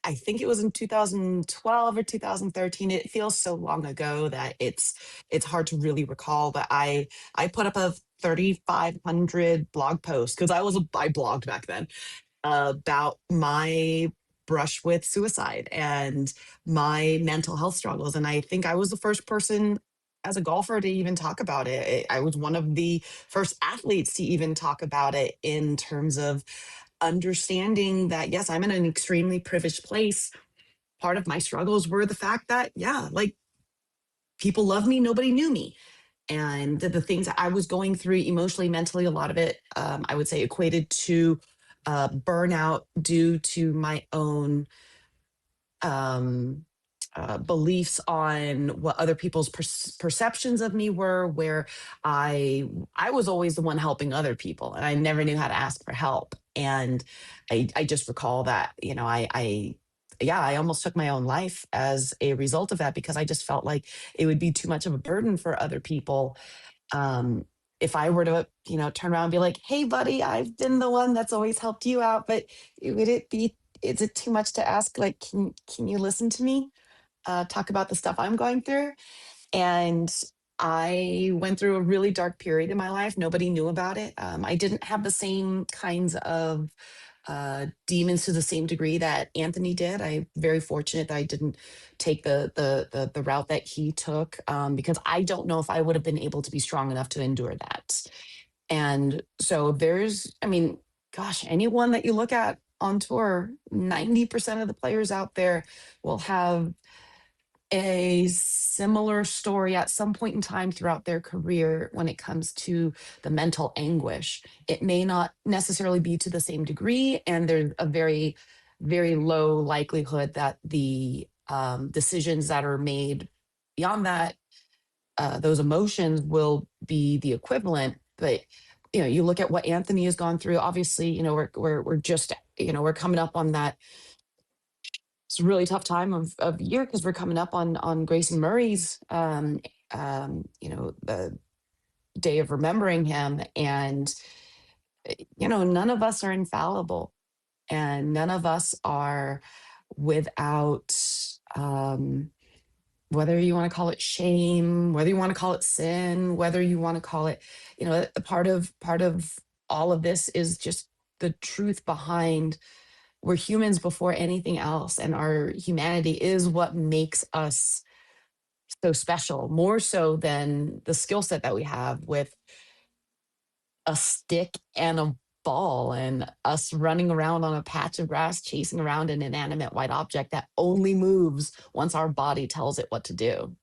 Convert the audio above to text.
I think it was in 2012 or 2013. It feels so long ago that it's hard to really recall. But I put up a 3,500 blog post because I blogged back then about my brush with suicide and my mental health struggles. And I think I was the first person as a golfer to even talk about it. I was one of the first athletes to even talk about it in terms of understanding that, yes, I'm in an extremely privileged place. Part of my struggles were the fact that, yeah, like people love me, nobody knew me. And the things that I was going through emotionally, mentally, a lot of it, I would say, equated to burnout due to my own um, beliefs on what other people's perceptions of me were. Where I was always the one helping other people, and I never knew how to ask for help. And I just recall that yeah, I almost took my own life as a result of that because I just felt like it would be too much of a burden for other people um, if I were to, turn around and be like, "Hey, buddy, I've been the one that's always helped you out, but would it be? Is it too much to ask? Like, can you listen to me? Talk about the stuff I'm going through?" And I went through a really dark period in my life. Nobody knew about it. I didn't have the same kinds of demons to the same degree that Anthony did. I'm very fortunate that I didn't take the route that he took because I don't know if I would have been able to be strong enough to endure that. And so I mean, gosh, anyone that you look at on tour, 90% of the players out there will have a similar story at some point in time throughout their career when it comes to the mental anguish. It may not necessarily be to the same degree, and there's a very, very low likelihood that the decisions that are made beyond that, those emotions will be the equivalent. But you look at what Anthony has gone through. Obviously, we're just we're coming up on that it's a really tough time of year because we're coming up on Grayson Murray's the day of remembering him. And none of us are infallible, and none of us are without whether you want to call it shame, whether you want to call it sin, whether you want to call it, a part of all of this is just the truth behind we're humans before anything else, and our humanity is what makes us so special, more so than the skill set that we have with a stick and a ball and us running around on a patch of grass chasing around an inanimate white object that only moves once our body tells it what to do.